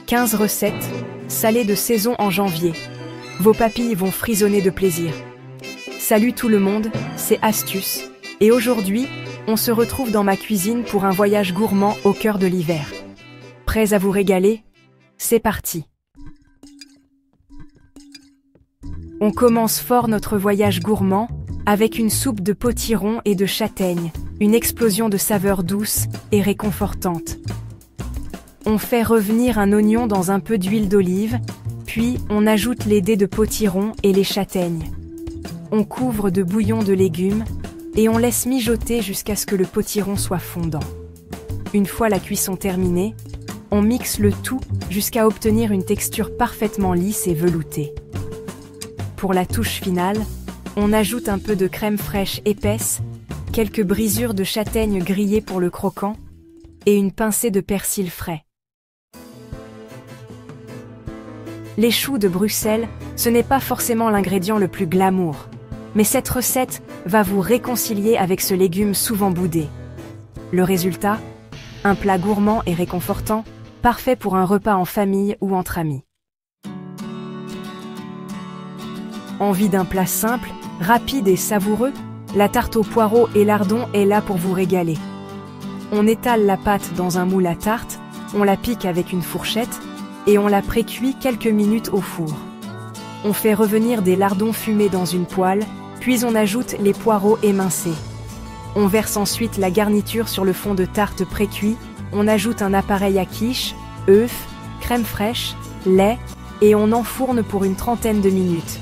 15 recettes, salées de saison en janvier. Vos papilles vont frissonner de plaisir. Salut tout le monde, c'est Astuce. Et aujourd'hui, on se retrouve dans ma cuisine pour un voyage gourmand au cœur de l'hiver. Prêts à vous régaler? C'est parti! On commence fort notre voyage gourmand avec une soupe de potiron et de châtaigne, une explosion de saveurs douces et réconfortantes. On fait revenir un oignon dans un peu d'huile d'olive, puis on ajoute les dés de potiron et les châtaignes. On couvre de bouillon de légumes et on laisse mijoter jusqu'à ce que le potiron soit fondant. Une fois la cuisson terminée, on mixe le tout jusqu'à obtenir une texture parfaitement lisse et veloutée. Pour la touche finale, on ajoute un peu de crème fraîche épaisse, quelques brisures de châtaigne grillées pour le croquant et une pincée de persil frais. Les choux de Bruxelles, ce n'est pas forcément l'ingrédient le plus glamour, mais cette recette va vous réconcilier avec ce légume souvent boudé. Le résultat? Un plat gourmand et réconfortant, parfait pour un repas en famille ou entre amis. Envie d'un plat simple, rapide et savoureux? La tarte aux poireaux et lardons est là pour vous régaler. On étale la pâte dans un moule à tarte, on la pique avec une fourchette et on la précuit quelques minutes au four. On fait revenir des lardons fumés dans une poêle, puis on ajoute les poireaux émincés. On verse ensuite la garniture sur le fond de tarte précuit, on ajoute un appareil à quiche, œufs, crème fraîche, lait et on enfourne pour une trentaine de minutes.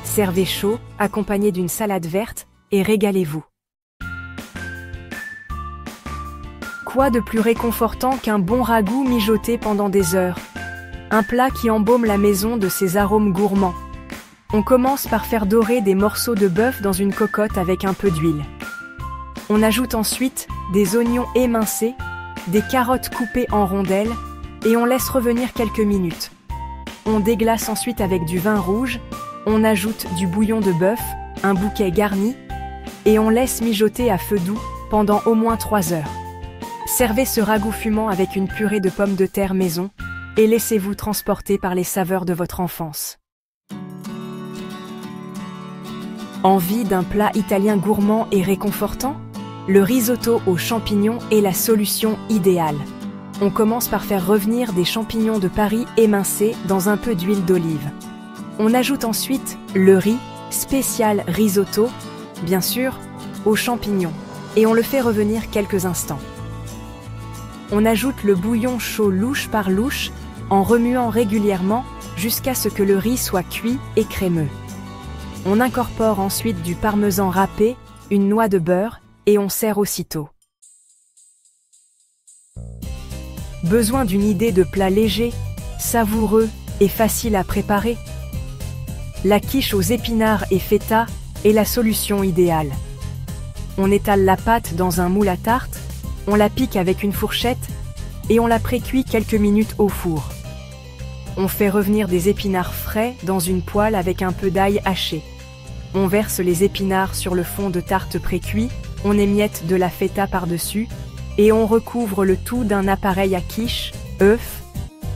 Servez chaud, accompagné d'une salade verte, et régalez-vous. Quoi de plus réconfortant qu'un bon ragoût mijoté pendant des heures? Un plat qui embaume la maison de ses arômes gourmands. On commence par faire dorer des morceaux de bœuf dans une cocotte avec un peu d'huile. On ajoute ensuite des oignons émincés, des carottes coupées en rondelles, et on laisse revenir quelques minutes. On déglace ensuite avec du vin rouge, on ajoute du bouillon de bœuf, un bouquet garni, et on laisse mijoter à feu doux pendant au moins 3 heures. Servez ce ragoût fumant avec une purée de pommes de terre maison, et laissez-vous transporter par les saveurs de votre enfance. Envie d'un plat italien gourmand et réconfortant? Le risotto aux champignons est la solution idéale. On commence par faire revenir des champignons de Paris émincés dans un peu d'huile d'olive. On ajoute ensuite le riz, spécial risotto, bien sûr, aux champignons, et on le fait revenir quelques instants. On ajoute le bouillon chaud louche par louche, en remuant régulièrement jusqu'à ce que le riz soit cuit et crémeux. On incorpore ensuite du parmesan râpé, une noix de beurre, et on sert aussitôt. Besoin d'une idée de plat léger, savoureux et facile à préparer? La quiche aux épinards et feta est la solution idéale. On étale la pâte dans un moule à tarte, on la pique avec une fourchette et on la précuit quelques minutes au four. On fait revenir des épinards frais dans une poêle avec un peu d'ail haché. On verse les épinards sur le fond de tarte précuit, on émiette de la feta par-dessus et on recouvre le tout d'un appareil à quiche, œufs,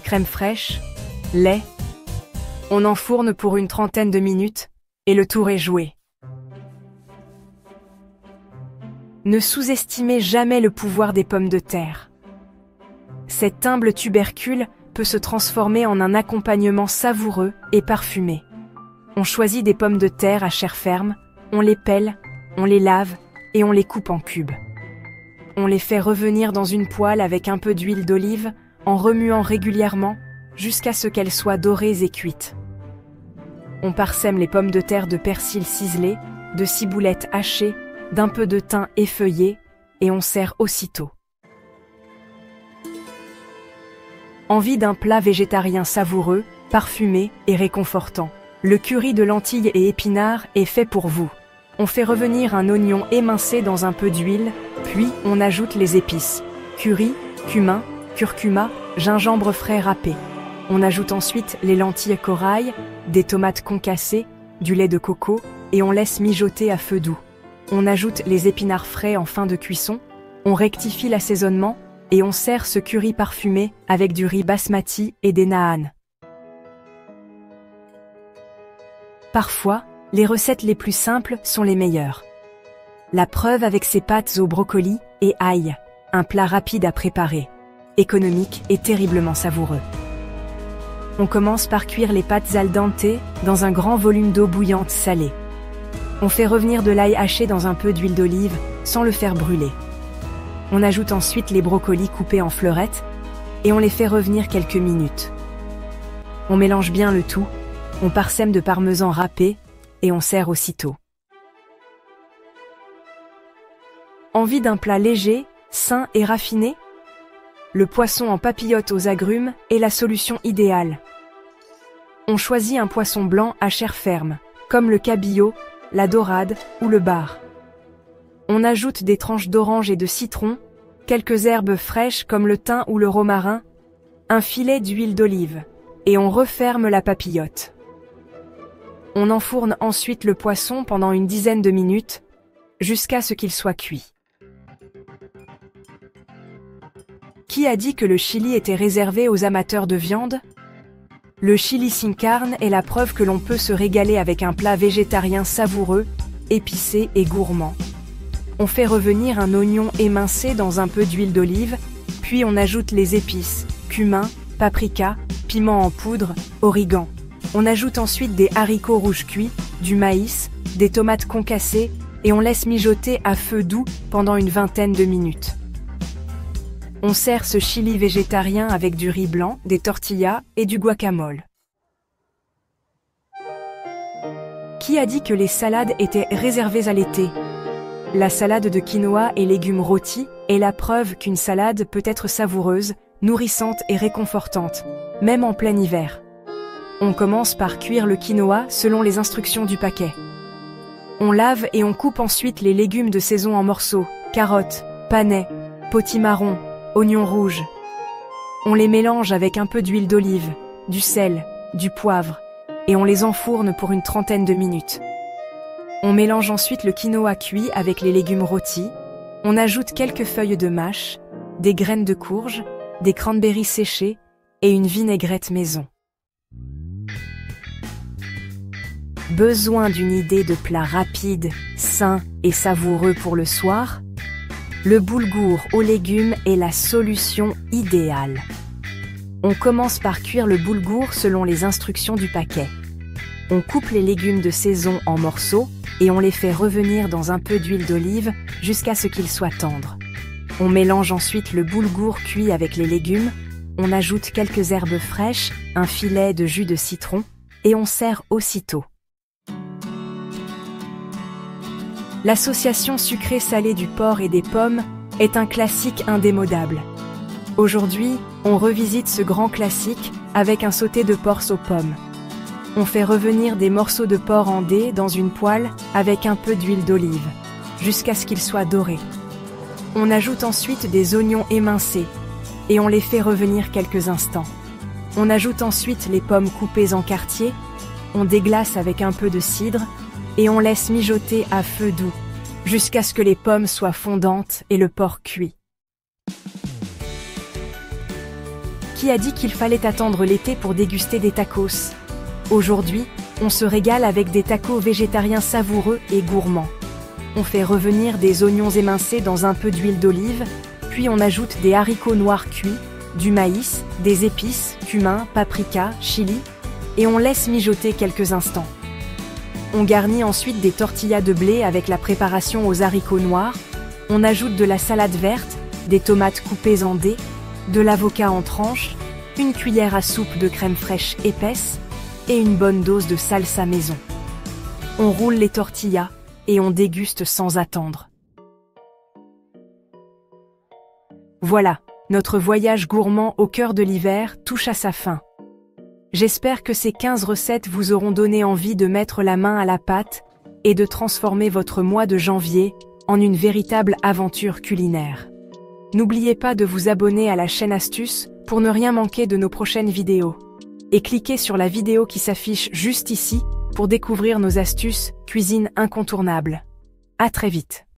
crème fraîche, lait. On enfourne pour une trentaine de minutes et le tour est joué. Ne sous-estimez jamais le pouvoir des pommes de terre. Cet humble tubercule peut se transformer en un accompagnement savoureux et parfumé. On choisit des pommes de terre à chair ferme, on les pèle, on les lave et on les coupe en cubes. On les fait revenir dans une poêle avec un peu d'huile d'olive en remuant régulièrement jusqu'à ce qu'elles soient dorées et cuites. On parsème les pommes de terre de persil ciselé, de ciboulettes hachées, d'un peu de thym effeuillé et on sert aussitôt. Envie d'un plat végétarien savoureux, parfumé et réconfortant? Le curry de lentilles et épinards est fait pour vous. On fait revenir un oignon émincé dans un peu d'huile, puis on ajoute les épices, curry, cumin, curcuma, gingembre frais râpé. On ajoute ensuite les lentilles corail, des tomates concassées, du lait de coco et on laisse mijoter à feu doux. On ajoute les épinards frais en fin de cuisson, on rectifie l'assaisonnement et on sert ce curry parfumé avec du riz basmati et des naan. Parfois, les recettes les plus simples sont les meilleures. La preuve avec ces pâtes au brocoli et ail, un plat rapide à préparer, économique et terriblement savoureux. On commence par cuire les pâtes al dente dans un grand volume d'eau bouillante salée. On fait revenir de l'ail haché dans un peu d'huile d'olive sans le faire brûler. On ajoute ensuite les brocolis coupés en fleurettes et on les fait revenir quelques minutes. On mélange bien le tout, on parsème de parmesan râpé et on sert aussitôt. Envie d'un plat léger, sain et raffiné? Le poisson en papillote aux agrumes est la solution idéale. On choisit un poisson blanc à chair ferme, comme le cabillaud, la dorade ou le bar. On ajoute des tranches d'orange et de citron, quelques herbes fraîches comme le thym ou le romarin, un filet d'huile d'olive, et on referme la papillote. On enfourne ensuite le poisson pendant une dizaine de minutes, jusqu'à ce qu'il soit cuit. Qui a dit que le chili était réservé aux amateurs de viande? Le chili sin carne est la preuve que l'on peut se régaler avec un plat végétarien savoureux, épicé et gourmand. On fait revenir un oignon émincé dans un peu d'huile d'olive, puis on ajoute les épices, cumin, paprika, piment en poudre, origan. On ajoute ensuite des haricots rouges cuits, du maïs, des tomates concassées et on laisse mijoter à feu doux pendant une vingtaine de minutes. On sert ce chili végétarien avec du riz blanc, des tortillas et du guacamole. Qui a dit que les salades étaient réservées à l'été? La salade de quinoa et légumes rôtis est la preuve qu'une salade peut être savoureuse, nourrissante et réconfortante, même en plein hiver. On commence par cuire le quinoa selon les instructions du paquet. On lave et on coupe ensuite les légumes de saison en morceaux, carottes, panais, potimarron, oignons rouges. On les mélange avec un peu d'huile d'olive, du sel, du poivre, et on les enfourne pour une trentaine de minutes. On mélange ensuite le quinoa cuit avec les légumes rôtis, on ajoute quelques feuilles de mâche, des graines de courge, des cranberries séchées et une vinaigrette maison. Besoin d'une idée de plat rapide, sain et savoureux pour le soir? Le boulgour aux légumes est la solution idéale. On commence par cuire le boulgour selon les instructions du paquet. On coupe les légumes de saison en morceaux et on les fait revenir dans un peu d'huile d'olive jusqu'à ce qu'ils soient tendres. On mélange ensuite le boulgour cuit avec les légumes, on ajoute quelques herbes fraîches, un filet de jus de citron et on sert aussitôt. L'association sucré-salé du porc et des pommes est un classique indémodable. Aujourd'hui, on revisite ce grand classique avec un sauté de porc aux pommes. On fait revenir des morceaux de porc en dés dans une poêle avec un peu d'huile d'olive, jusqu'à ce qu'ils soient dorés. On ajoute ensuite des oignons émincés et on les fait revenir quelques instants. On ajoute ensuite les pommes coupées en quartiers, on déglace avec un peu de cidre et on laisse mijoter à feu doux, jusqu'à ce que les pommes soient fondantes et le porc cuit. Qui a dit qu'il fallait attendre l'été pour déguster des tacos? Aujourd'hui, on se régale avec des tacos végétariens savoureux et gourmands. On fait revenir des oignons émincés dans un peu d'huile d'olive, puis on ajoute des haricots noirs cuits, du maïs, des épices, cumin, paprika, chili, et on laisse mijoter quelques instants. On garnit ensuite des tortillas de blé avec la préparation aux haricots noirs, on ajoute de la salade verte, des tomates coupées en dés, de l'avocat en tranches, une cuillère à soupe de crème fraîche épaisse et une bonne dose de salsa maison. On roule les tortillas et on déguste sans attendre. Voilà, notre voyage gourmand au cœur de l'hiver touche à sa fin. J'espère que ces 15 recettes vous auront donné envie de mettre la main à la pâte et de transformer votre mois de janvier en une véritable aventure culinaire. N'oubliez pas de vous abonner à la chaîne Astuces pour ne rien manquer de nos prochaines vidéos. Et cliquez sur la vidéo qui s'affiche juste ici pour découvrir nos astuces cuisine incontournables. À très vite.